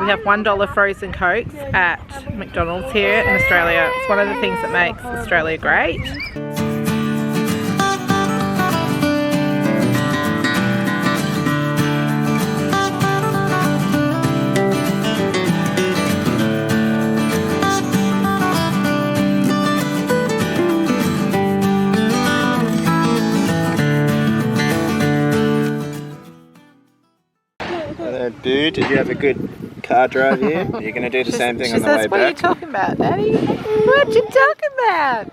we have $1 frozen Cokes at McDonald's here in Australia. It's one of the things that makes Australia great. Dude, did you have a good car drive here? You're going to do the same thing on the way back? What are you talking about, Daddy? What you talking about?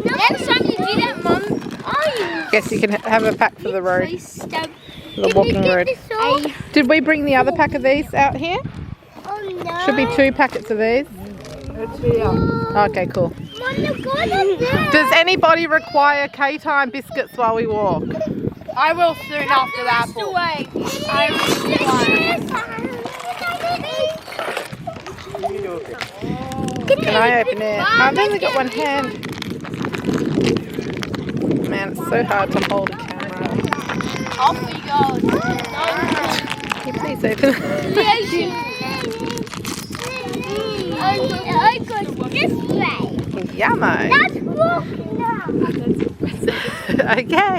Next time you do that, Mum, Guess you can have a pack for the road. The walking road. Did we bring the other pack of these out here? Oh no. Should be 2 packets of these. Okay, cool. Does anybody require K-Time biscuits while we walk? I will soon after that. Can I open it? I've only got one hand. Man, it's so hard to hold a camera. Off we go. Can you please open it? I go this way. Yummo. That's walking now. Okay,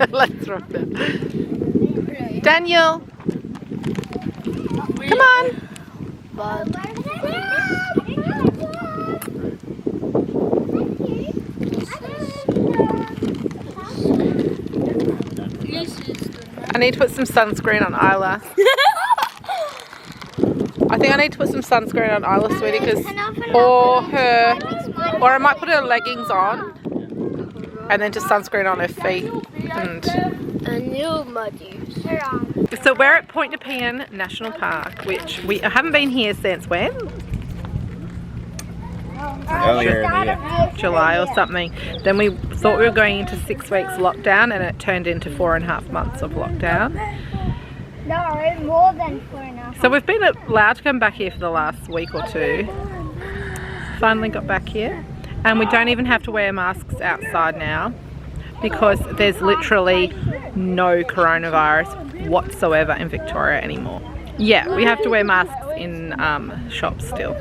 let's rock it. Daniel, come on. I need to put some sunscreen on Isla. I think I need to put some sunscreen on Isla, sweetie, or I might put her leggings on and then just sunscreen on her feet. So we're at Point Nepean National Park, which we haven't been here since when? Earlier in the year. July or something. Then we thought we were going into 6 weeks lockdown, and it turned into 4.5 months of lockdown. No, more than 4.5. So we've been allowed to come back here for the last week or 2. Finally got back here, and we don't even have to wear masks outside now because there's literally no coronavirus whatsoever in Victoria anymore. Yeah, we have to wear masks in shops still.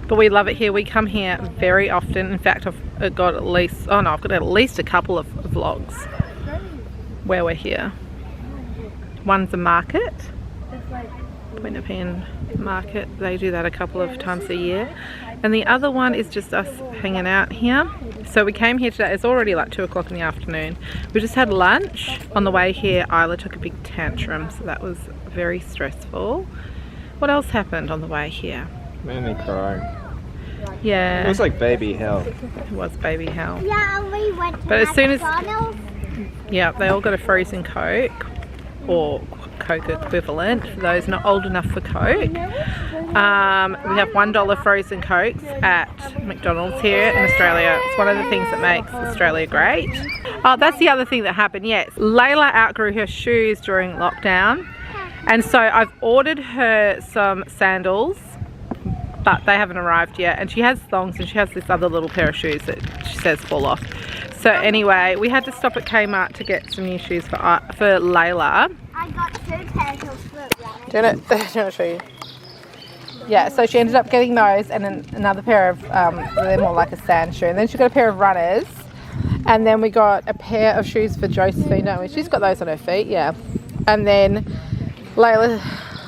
But we love it here. We come here very often. In fact, I've got at least a couple of vlogs where we're here. One's a market, Point Nepean Market. They do that a couple of times a year. And the other one is just us hanging out here. So we came here today. It's already like 2 o'clock in the afternoon. We just had lunch. On the way here, Isla took a big tantrum, so that was very stressful. What else happened on the way here? Mainly crying. Yeah. It was like baby hell. It was baby hell. Yeah, we went to But as soon as, McDonald's. yeah, they all got a frozen Coke or Coke equivalent for those not old enough for Coke. We have $1 frozen Cokes at McDonald's here in Australia. It's one of the things that makes Australia great. Oh, that's the other thing that happened, yes. Layla outgrew her shoes during lockdown, and so I've ordered her some sandals, but they haven't arrived yet, and she has thongs and she has this other little pair of shoes that she says fall off. So anyway, we had to stop at Kmart to get some new shoes for Layla. I got 2 pairs of foot. Do you want to show you? Yeah, so she ended up getting those and then another pair of, they're more like a sand shoe. And then she got a pair of runners. And then we got a pair of shoes for Josephine, don't we? She's got those on her feet, yeah. And then Layla,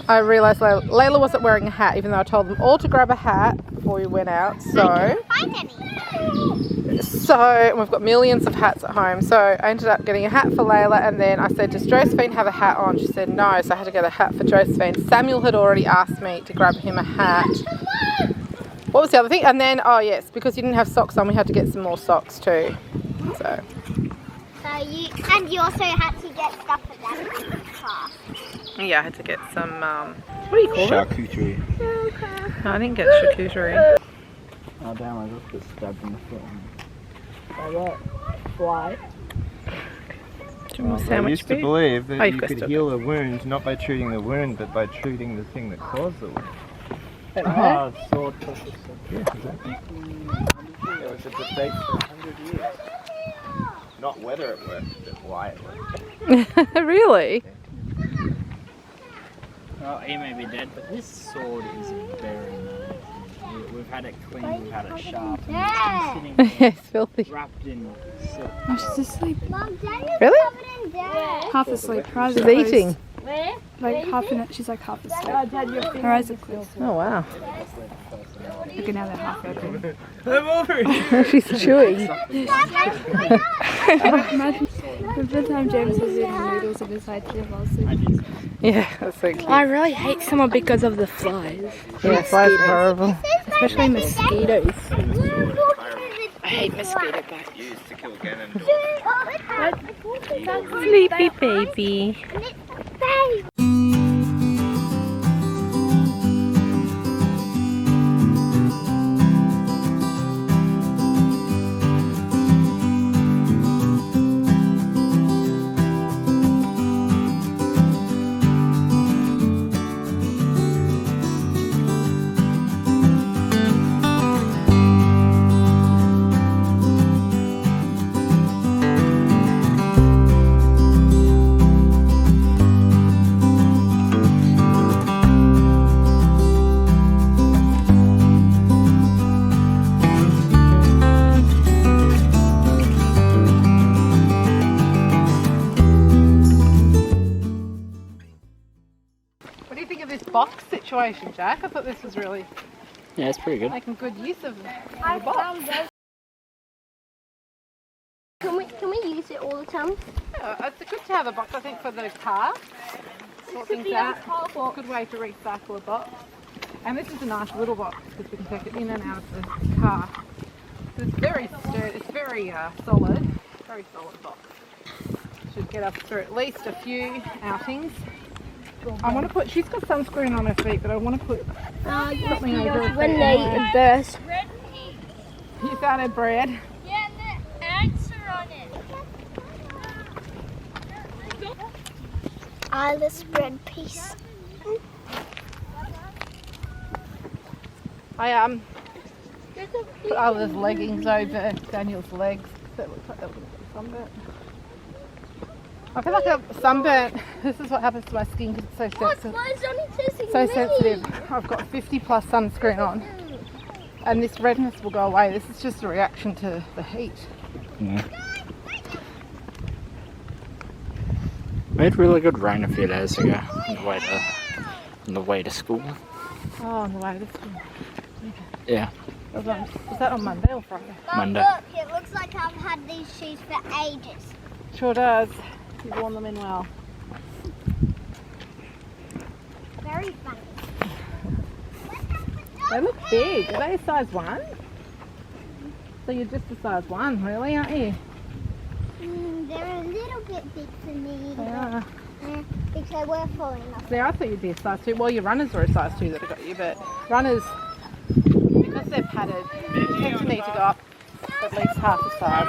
I realised Layla wasn't wearing a hat, even though I told them all to grab a hat before we went out. So we've got millions of hats at home. So I ended up getting a hat for Layla, and then I said, does Josephine have a hat on? She said no, so I had to get a hat for Josephine. Samuel had already asked me to grab him a hat. What was the other thing? And then, oh yes, because you didn't have socks on, we had to get some more socks too. So you also had to get stuff for them in the car. Yeah, I had to get some, what do you call it? Charcuterie. No, I didn't get charcuterie. Oh damn, I just got stabbed in the foot. Fly. I used to believe that you could heal a wound not by treating the wound, but by treating the thing that caused the wound. Sword versus sword. Yeah, exactly. There was a debate for 100 years. Not whether it works, but why it works. Really? Well, he may be dead, but this sword is very nice. We've had it cleaned, we've had it sharp, and it's been sitting there It's filthy. wrapped in silk. Oh, she's asleep. Mom, Daniel's Really? covered in dirt. Half asleep. Her eyes She's are closed. eating. Where? Like half in it. She's like half asleep. Her eyes are closed. Oh wow. Look at now they're half open. I'm over here! She's chewing. Imagine the time James was eating noodles and decided to fall asleep. Yeah, that's so cute. I really hate summer because of the flies. Yeah, flies are horrible. Especially mosquitoes. I hate mosquito bites. Used to kill Gannon. Sleepy baby. What do you think of this box situation, Jack? I thought this was really Yeah, it's pretty good. making good use of the box. Can we use it all the time? Yeah, it's good to have a box, I think, for the car. Sort things out. It's a good way to recycle a box. And this is a nice little box because we can take it in and out of the car. So it's very sturdy, it's very solid. Very solid box. Should get us through at least a few outings. I want to put, she's got sunscreen on her feet, but I want to put something over her feet. When they burst. You found her bread. Yeah, the ants are on it. Isla's bread piece. I put Isla's leggings over Daniel's legs. That looks like that would be sunburnt. I feel like I'm sunburnt. This is what happens to my skin because it's so sensitive. So sensitive. I've got 50 plus sunscreen on, and this redness will go away. This is just a reaction to the heat. Yeah. We had really good rain a few days ago on the way to school. Oh, on the way to school. Yeah, Was that on Monday or Friday? Monday. Look, it looks like I've had these shoes for ages. Sure does. You've worn them in well. Very funny. They look big. Are they a size 1? So you're just a size 1, really, aren't you? They're a little bit big for me. They are. Because they were falling off. See, I thought you'd be a size 2. Well, your runners were a size 2 that have got you, but runners, because they're padded, tend to need to go up at least half a size.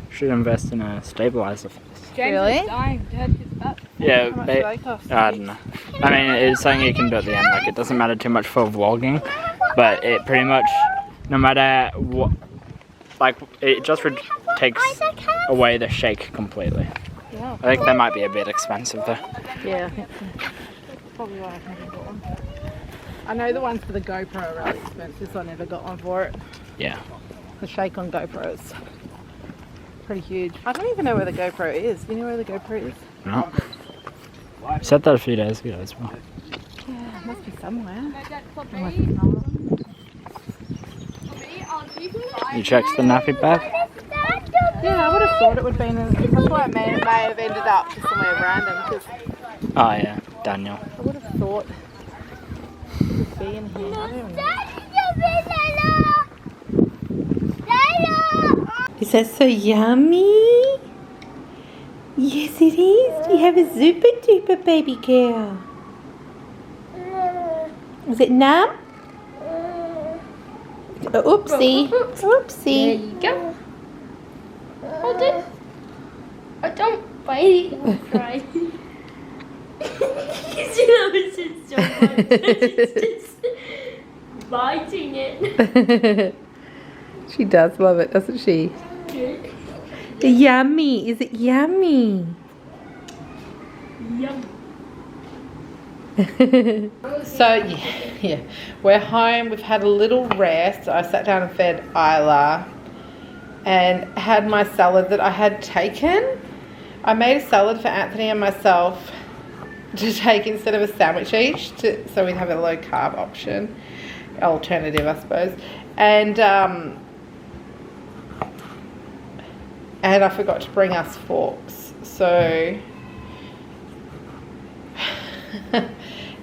Should invest in a stabilizer for this. Really? Dying. Dad, his butt. Yeah, How much do they cost? I don't know. I mean, it's something you can do at the end. Like, it doesn't matter too much for vlogging, but it pretty much, no matter what, like, it just takes away the shake completely. Yeah. I think they might be a bit expensive though. Yeah, I think so. That's probably why I've never got one. I know the ones for the GoPro are really expensive, so I never got one for it. Yeah. The shake on GoPro is pretty huge. I don't even know where the GoPro is. Do you know where the GoPro is? No. I said that a few days ago as well. Yeah, it must be somewhere. Unless it's not. You checked the nappy bag? Yeah, I would have thought it would be in. That's why it may have ended up just somewhere random. Because Oh yeah, Daniel. I would have thought it would be in here. I don't know. Is that so yummy? Yes, it is. You have a super duper baby girl. Is it numb? Oopsie. Oopsie. There you go. Hold it. Oh, don't bite it. Don't cry. You know, it's just so much. It's just biting it. She does love it, doesn't she? Yummy. Is it yummy? Yum. So yeah, we're home. We've had a little rest. I sat down and fed Isla and had my salad that I had taken. I made a salad for Anthony and myself to take instead of a sandwich each, so we'd have a low carb option, alternative I suppose. And I forgot to bring us forks, so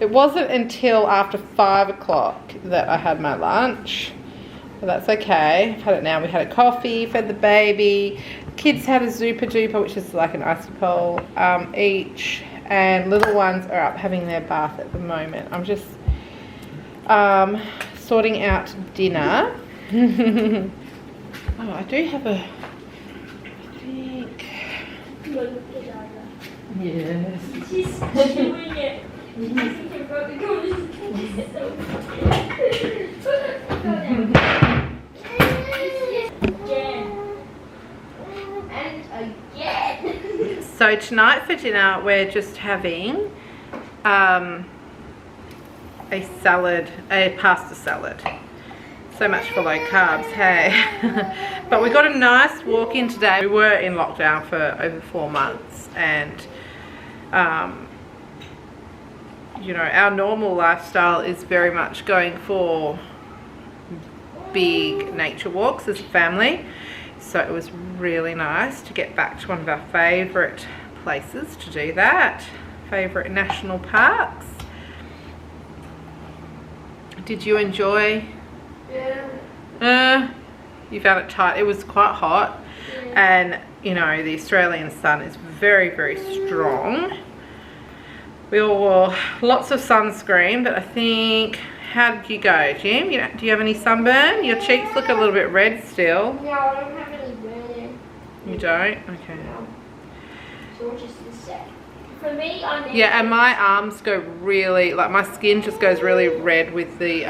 it wasn't until after 5 o'clock that I had my lunch, but that's okay. I've had it now. We had a coffee, fed the baby, kids had a Zupa Duper, which is like an icicle each, and little ones are up having their bath at the moment. I'm just sorting out dinner. Oh, I do have a, I think, yes. She's doing it. So tonight for dinner we're just having a salad, a pasta salad. So much for low carbs, hey. But we got a nice walk in today. We were in lockdown for over 4 months, and you know, our normal lifestyle is very much going for big nature walks as a family. So it was really nice to get back to one of our favourite places to do that. Favourite national parks. Did you enjoy? Yeah. You found it tight. It was quite hot. Yeah. And you know, the Australian sun is very, very strong. We all wore lots of sunscreen, but I think, how did you go, Jim? Do you have any sunburn? Your cheeks look a little bit red still. No, I don't have any burn. You don't? Okay. No. So just a sec. For me, yeah, and my arms go really, like my skin just goes really red with the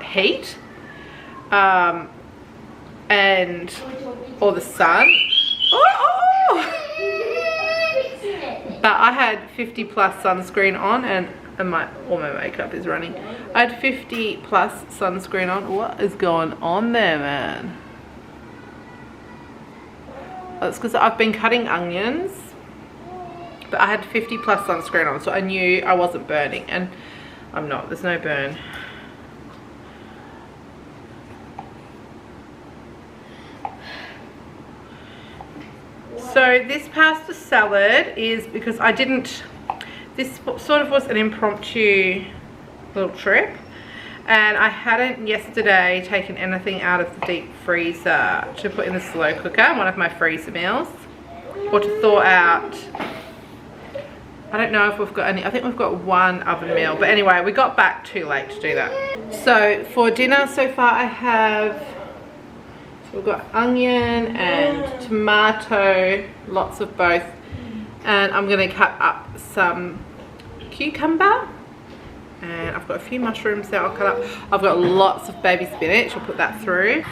heat. And, or the sun. Oh! But I had 50 plus sunscreen on, and all my makeup is running. I had 50 plus sunscreen on. What is going on there, man? That's because I've been cutting onions, but I had 50 plus sunscreen on, so I knew I wasn't burning, and I'm not. There's no burn. So this pasta salad is because I didn't, this sort of was an impromptu little trip, and I hadn't yesterday taken anything out of the deep freezer to put in the slow cooker, one of my freezer meals, or to thaw out. I don't know if we've got any, I think we've got one oven meal, but anyway, we got back too late to do that. So for dinner so far I have, we've got onion and tomato, lots of both, and I'm going to cut up some cucumber, and I've got a few mushrooms that I'll cut up. I've got lots of baby spinach, I'll put that through.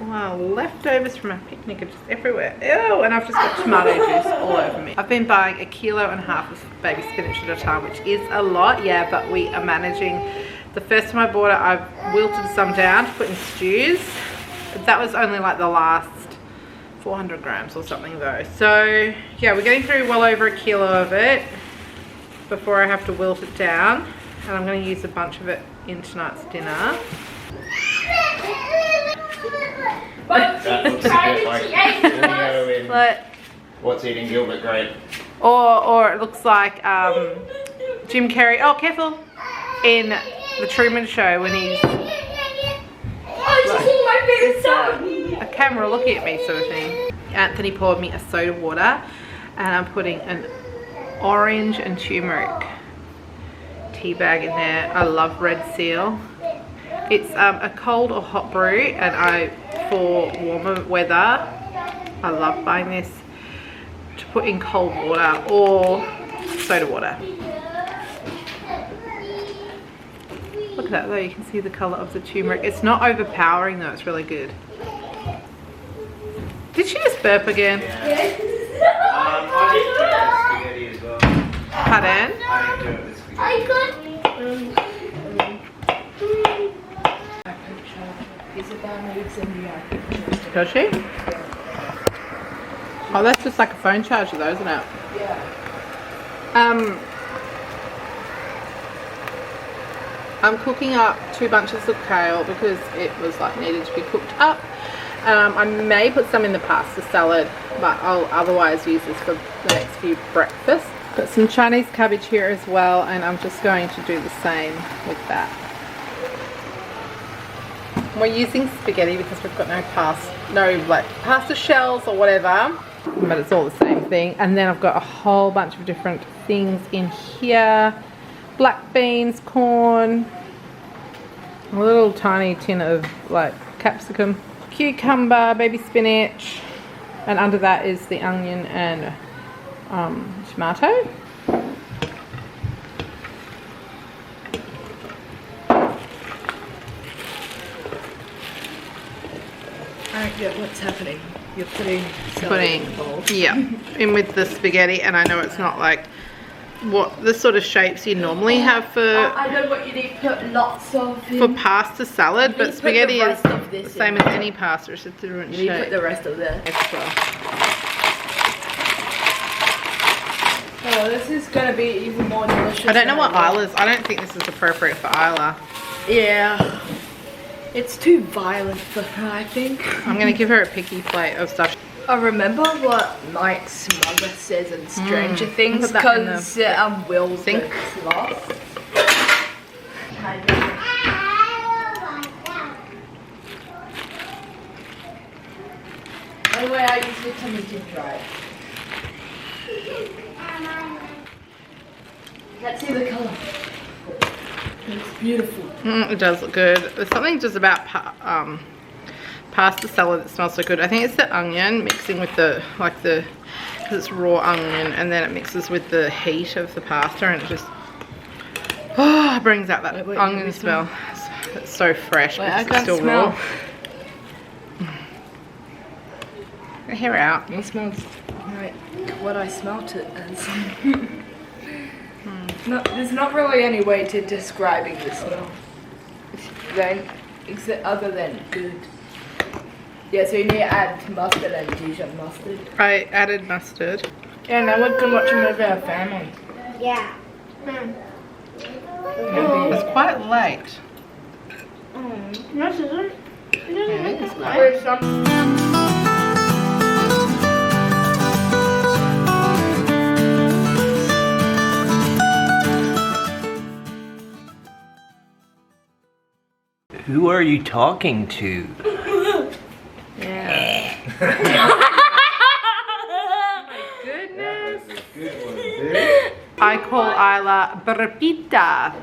Wow, leftovers from our picnic are just everywhere. Ew, and I've just got tomato juice all over me. I've been buying 1.5 kilos of baby spinach at a time, which is a lot, yeah, but we are managing. The first time I bought it, I wilted some down to put in stews. That was only like the last 400 grams or something though. So yeah, we're getting through well over 1 kilo of it before I have to wilt it down, and I'm going to use a bunch of it in tonight's dinner. That looks a bit like Leo in But, What's Eating Gilbert Grape. or it looks like Jim Carrey, oh careful, in The Truman Show when he's my favorite song. a camera looking at me sort of thing. Anthony poured me a soda water, and I'm putting an orange and turmeric tea bag in there. I love Red Seal. It's a cold or hot brew, and for warmer weather, I love buying this to put in cold water or soda water. Look at that though, you can see the colour of the turmeric. It's not overpowering though, it's really good. Did she just burp again? I didn't do it with spaghetti as well. Pardon? I didn't do it with spaghetti. I got. Does she? Oh, that's just like a phone charger though, isn't it? Yeah. I'm cooking up 2 bunches of kale because it was like needed to be cooked up. I may put some in the pasta salad, but I'll otherwise use this for the next few breakfasts. Got some Chinese cabbage here as well, and I'm just going to do the same with that. We're using spaghetti because we've got no pasta shells or whatever, but it's all the same thing. And then I've got a whole bunch of different things in here. Black beans, corn, a little tiny tin of like capsicum, cucumber, baby spinach, and under that is the onion and tomato. Yeah, what's happening? You're putting yeah, in with the spaghetti, and I know it's not like what the sort of shapes you normally have for I know what you need to put lots of for pasta salad, but spaghetti is the this same as any pasta. It's just a different you need to shape. put the rest of the Extra. Oh, this is gonna be even more delicious. I don't know what Isla's. I don't think this is appropriate for Isla. Yeah. It's too violent for her, I think. I'm gonna give her a picky plate of stuff. I remember what Mike's mother says in Stranger Things, Put that in because the Will sink. gets lost. By the way, I use vitamin D dry. Let's see the colour. It's beautiful. It does look good. There's something just about pasta salad that smells so good. I think it's the onion mixing with the because it's raw onion, and then it mixes with the heat of the pasta, and it just brings out that onion smell. It's so fresh, but it's still raw. Hair out. It smells like what I smelt it as. No, there's not really any way to describing the smell. Other than good. Yeah, so you need to add mustard and Dijon mustard. I added mustard. Yeah, now we can watch a movie with our family. Yeah. It's quite late. No, it isn't. It doesn't look as nice. There's some. Who are you talking to? Yeah. Goodness. I call Isla Brepita.